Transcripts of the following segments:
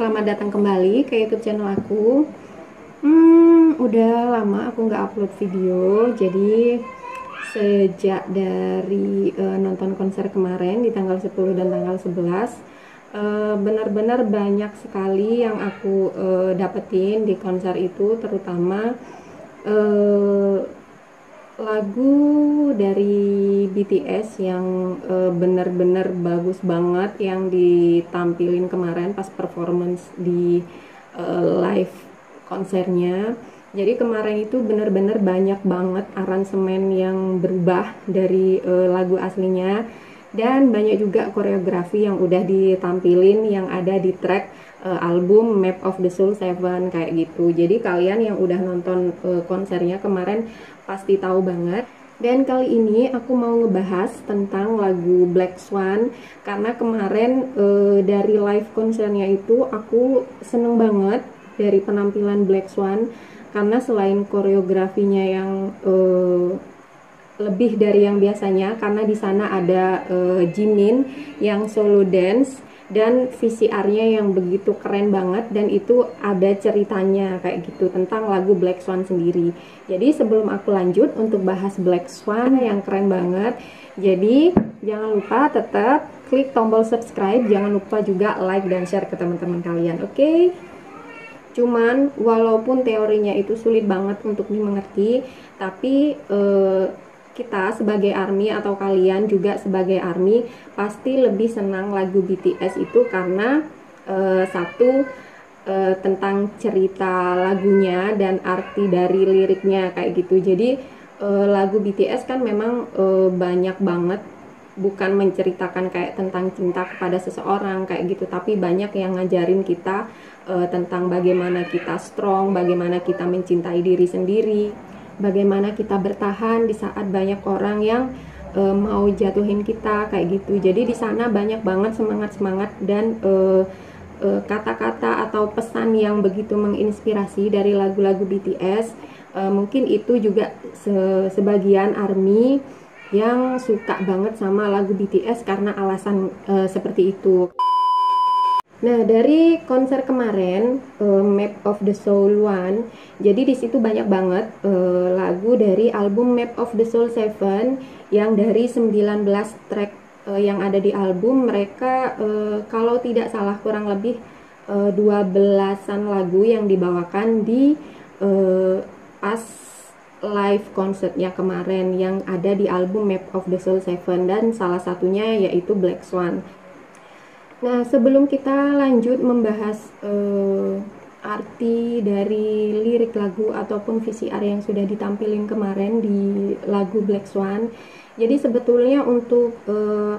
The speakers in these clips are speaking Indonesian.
selamat datang kembali ke YouTube channel aku. Udah lama aku nggak upload video, jadi sejak dari nonton konser kemarin di tanggal 10 dan tanggal 11, benar-benar banyak sekali yang aku dapetin di konser itu, terutama lagu dari BTS yang bener-bener bagus banget yang ditampilin kemarin pas performance di live konsernya. Jadi kemarin itu bener-bener banyak banget aransemen yang berubah dari lagu aslinya, dan banyak juga koreografi yang udah ditampilin yang ada di track album Map of the Soul 7 kayak gitu. Jadi kalian yang udah nonton konsernya kemarin pasti tahu banget. Dan kali ini aku mau ngebahas tentang lagu Black Swan, karena kemarin dari live konsernya itu aku seneng banget dari penampilan Black Swan, karena selain koreografinya yang lebih dari yang biasanya, karena di sana ada Jimin yang solo dance dan VCR-nya yang begitu keren banget, dan itu ada ceritanya kayak gitu tentang lagu Black Swan sendiri. Jadi sebelum aku lanjut untuk bahas Black Swan yang keren banget, jadi jangan lupa tetap klik tombol subscribe, jangan lupa juga like dan share ke teman-teman kalian, oke? Cuman walaupun teorinya itu sulit banget untuk dimengerti, tapi kita sebagai ARMY atau kalian juga sebagai ARMY pasti lebih senang lagu BTS itu karena satu, tentang cerita lagunya dan arti dari liriknya kayak gitu. Jadi lagu BTS kan memang banyak banget, bukan menceritakan kayak tentang cinta kepada seseorang kayak gitu, tapi banyak yang ngajarin kita tentang bagaimana kita strong, bagaimana kita mencintai diri sendiri, bagaimana kita bertahan di saat banyak orang yang mau jatuhin kita kayak gitu. Jadi di sana banyak banget semangat-semangat dan kata-kata atau pesan yang begitu menginspirasi dari lagu-lagu BTS. Mungkin itu juga sebagian ARMY yang suka banget sama lagu BTS karena alasan seperti itu. Nah, dari konser kemarin Map of the Soul 1, jadi di situ banyak banget lagu dari album Map of the Soul 7 yang dari 19 track yang ada di album. Mereka kalau tidak salah kurang lebih 12-an lagu yang dibawakan di pas live konsernya kemarin yang ada di album Map of the Soul 7, dan salah satunya yaitu Black Swan. Nah, sebelum kita lanjut membahas arti dari lirik lagu ataupun VCR yang sudah ditampilin kemarin di lagu Black Swan, jadi sebetulnya untuk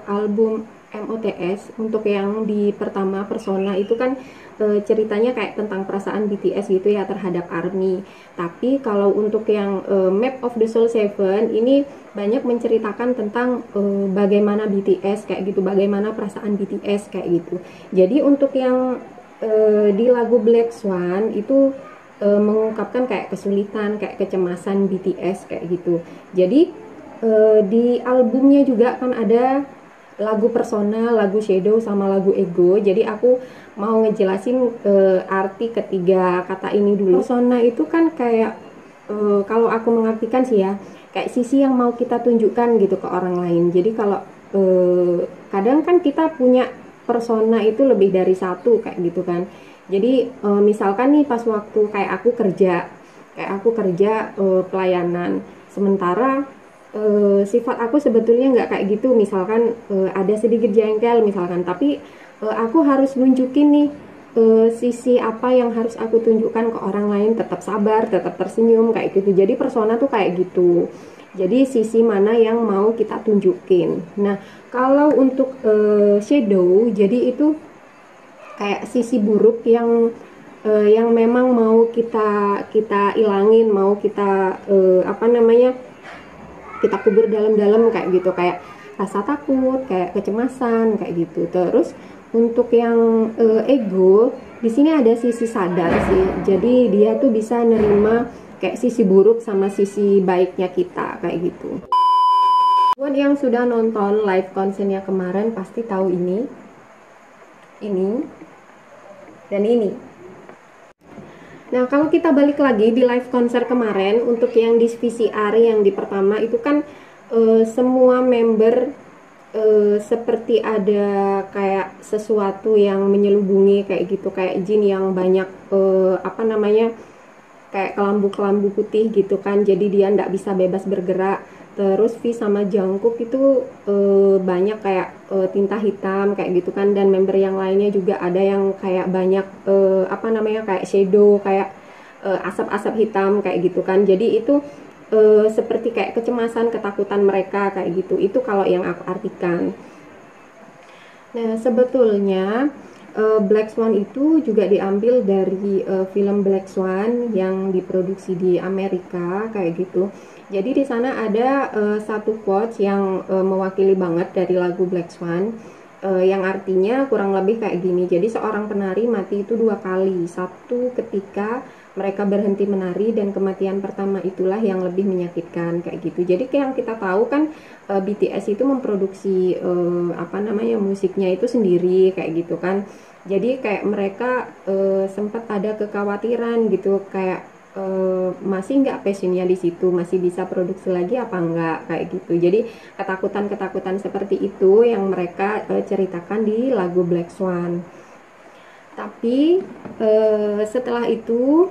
album MOTS, untuk yang di pertama Persona itu kan ceritanya kayak tentang perasaan BTS gitu ya terhadap ARMY. Tapi kalau untuk yang Map of the Soul 7 ini banyak menceritakan tentang bagaimana BTS kayak gitu, bagaimana perasaan BTS kayak gitu. Jadi untuk yang di lagu Black Swan itu mengungkapkan kayak kesulitan, kayak kecemasan BTS kayak gitu. Jadi di albumnya juga kan ada lagu Persona, lagu Shadow, sama lagu Ego. Jadi aku mau ngejelasin arti ketiga kata ini dulu. Persona itu kan kayak kalau aku mengartikan sih ya, kayak sisi yang mau kita tunjukkan gitu ke orang lain. Jadi kalau kadang kan kita punya persona itu lebih dari satu kayak gitu kan. Jadi misalkan nih pas waktu kayak aku kerja pelayanan, sementara sifat aku sebetulnya nggak kayak gitu. Misalkan ada sedikit jengkel misalkan, tapi aku harus nunjukin nih sisi apa yang harus aku tunjukkan ke orang lain, tetap sabar, tetap tersenyum kayak gitu. Jadi persona tuh kayak gitu. Jadi sisi mana yang mau kita tunjukin. Nah, kalau untuk shadow, jadi itu kayak sisi buruk yang memang mau kita ilangin, mau kita apa namanya, kita kubur dalam-dalam kayak gitu, kayak rasa takut, kayak kecemasan kayak gitu. Terus untuk yang ego, di sini ada sisi sadar sih. Jadi dia tuh bisa nerima kayak sisi buruk sama sisi baiknya kita kayak gitu. Buat yang sudah nonton live konsernya kemarin pasti tahu ini dan ini. Nah, kalau kita balik lagi di live konser kemarin, untuk yang di VCR yang di pertama itu kan semua member seperti ada kayak sesuatu yang menyelubungi kayak gitu, kayak jin yang banyak apa namanya, kayak kelambu-kelambu putih gitu kan, jadi dia nggak bisa bebas bergerak. Terus V sama Jungkook itu banyak kayak tinta hitam kayak gitu kan, dan member yang lainnya juga ada yang kayak banyak apa namanya, kayak shadow, kayak asap-asap hitam kayak gitu kan. Jadi itu seperti kayak kecemasan, ketakutan mereka kayak gitu. Itu kalau yang aku artikan. Nah, sebetulnya Black Swan itu juga diambil dari film Black Swan yang diproduksi di Amerika kayak gitu. Jadi di sana ada satu quotes yang mewakili banget dari lagu Black Swan, yang artinya kurang lebih kayak gini. Jadi seorang penari mati itu 2 kali. Satu ketika mereka berhenti menari, dan kematian pertama itulah yang lebih menyakitkan kayak gitu. Jadi kayak yang kita tahu kan BTS itu memproduksi apa namanya, musiknya itu sendiri kayak gitu kan. Jadi kayak mereka sempat ada kekhawatiran gitu, kayak masih nggak passionnya di situ, masih bisa produksi lagi apa enggak kayak gitu. Jadi ketakutan-ketakutan seperti itu yang mereka ceritakan di lagu Black Swan. Tapi setelah itu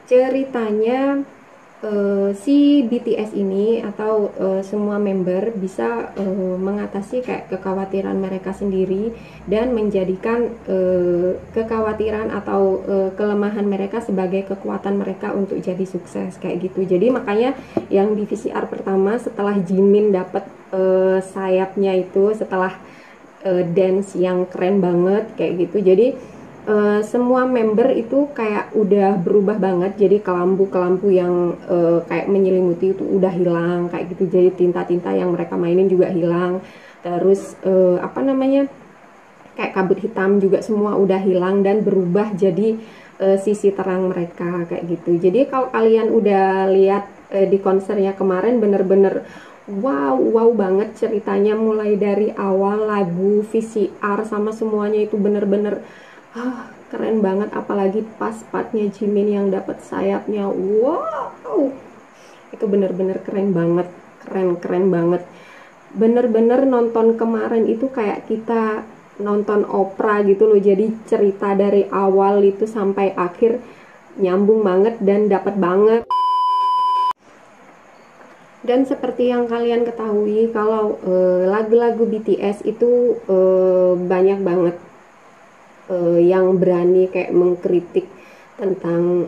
ceritanya si BTS ini atau semua member bisa mengatasi kayak kekhawatiran mereka sendiri, dan menjadikan kekhawatiran atau kelemahan mereka sebagai kekuatan mereka untuk jadi sukses kayak gitu. Jadi makanya yang di VCR pertama, setelah Jimin dapat sayapnya itu, setelah dance yang keren banget kayak gitu, jadi semua member itu kayak udah berubah banget. Jadi kelambu-kelambu yang kayak menyelimuti itu udah hilang kayak gitu. Jadi tinta-tinta yang mereka mainin juga hilang. Terus apa namanya, kayak kabut hitam juga semua udah hilang dan berubah jadi sisi terang mereka kayak gitu. Jadi kalau kalian udah lihat di konsernya kemarin, bener-bener wow banget ceritanya, mulai dari awal lagu, VCR sama semuanya itu bener-bener keren banget. Apalagi pas partnya Jimin yang dapat sayapnya, wow, itu bener-bener keren banget, keren banget. Bener-bener nonton kemarin itu kayak kita nonton opera gitu loh. Jadi cerita dari awal itu sampai akhir nyambung banget dan dapat banget. Dan seperti yang kalian ketahui, kalau lagu-lagu BTS itu banyak banget yang berani kayak mengkritik tentang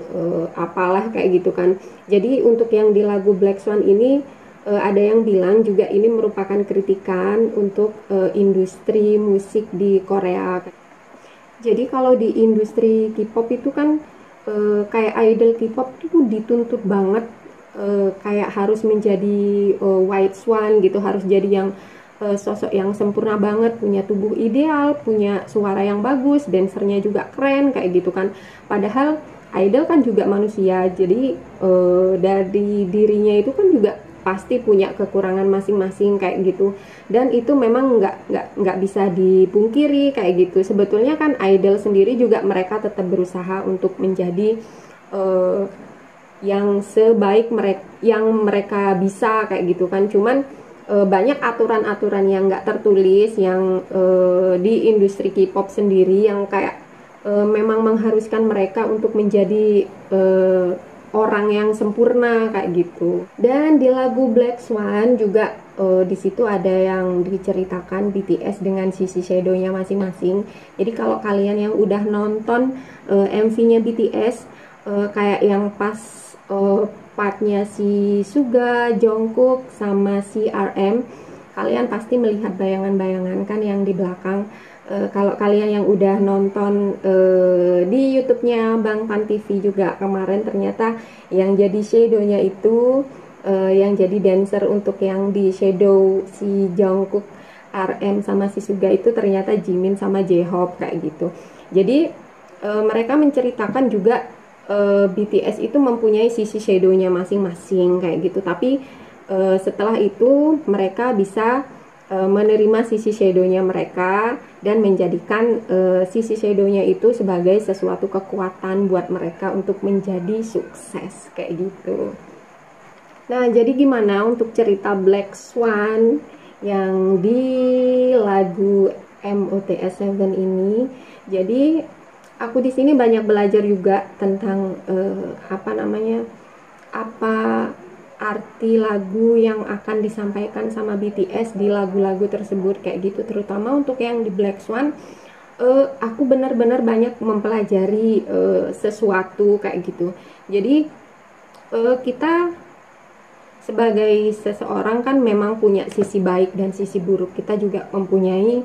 apalah kayak gitu kan. Jadi untuk yang di lagu Black Swan ini ada yang bilang juga ini merupakan kritikan untuk industri musik di Korea. Jadi kalau di industri K-pop itu kan kayak idol K-pop itu dituntut banget kayak harus menjadi white swan gitu, harus jadi yang sosok yang sempurna banget, punya tubuh ideal, punya suara yang bagus, dancernya juga keren kayak gitu kan. Padahal idol kan juga manusia, jadi dari dirinya itu kan juga pasti punya kekurangan masing-masing kayak gitu. Dan itu memang nggak bisa dipungkiri kayak gitu. Sebetulnya kan idol sendiri juga mereka tetap berusaha untuk menjadi yang sebaik mereka bisa kayak gitu kan. Cuman banyak aturan-aturan yang nggak tertulis yang di industri K-pop sendiri yang kayak memang mengharuskan mereka untuk menjadi orang yang sempurna kayak gitu. Dan di lagu Black Swan juga di situ ada yang diceritakan BTS dengan sisi shadownya masing-masing. Jadi kalau kalian yang udah nonton MV-nya BTS kayak yang pas partnya si Suga, Jungkook sama si RM, kalian pasti melihat bayangan-bayangan kan yang di belakang. Kalau kalian yang udah nonton di YouTube-nya Bang Pan TV juga kemarin, ternyata yang jadi shadownya itu yang jadi dancer untuk yang di shadow si Jungkook, RM sama si Suga itu ternyata Jimin sama J-Hope kayak gitu. Jadi mereka menceritakan juga BTS itu mempunyai sisi shadownya masing-masing kayak gitu. Tapi setelah itu mereka bisa menerima sisi shadownya mereka dan menjadikan sisi shadownya itu sebagai sesuatu kekuatan buat mereka untuk menjadi sukses kayak gitu. Nah, jadi gimana untuk cerita Black Swan yang di lagu MOTS 7 ini? Jadi aku di sini banyak belajar juga tentang apa arti lagu yang akan disampaikan sama BTS di lagu-lagu tersebut kayak gitu, terutama untuk yang di Black Swan. Aku benar-benar banyak mempelajari sesuatu kayak gitu. Jadi kita sebagai seseorang kan memang punya sisi baik dan sisi buruk. Kita juga mempunyai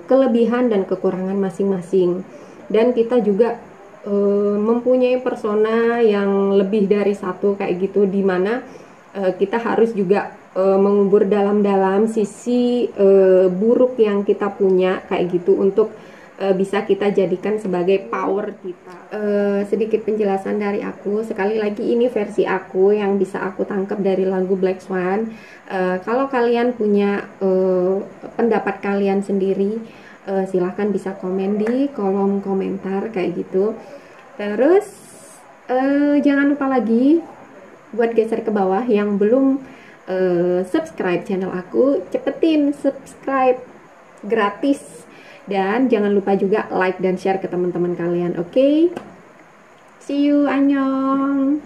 kelebihan dan kekurangan masing-masing, dan kita juga mempunyai persona yang lebih dari satu kayak gitu, dimana kita harus juga mengubur dalam-dalam sisi buruk yang kita punya kayak gitu untuk bisa kita jadikan sebagai power kita. Sedikit penjelasan dari aku, sekali lagi ini versi aku yang bisa aku tangkap dari lagu Black Swan. Kalau kalian punya pendapat kalian sendiri, silahkan bisa komen di kolom komentar kayak gitu. Terus jangan lupa lagi buat geser ke bawah yang belum subscribe channel aku, cepetin subscribe, gratis. Dan jangan lupa juga like dan share ke teman-teman kalian. Oke? See you, annyeong.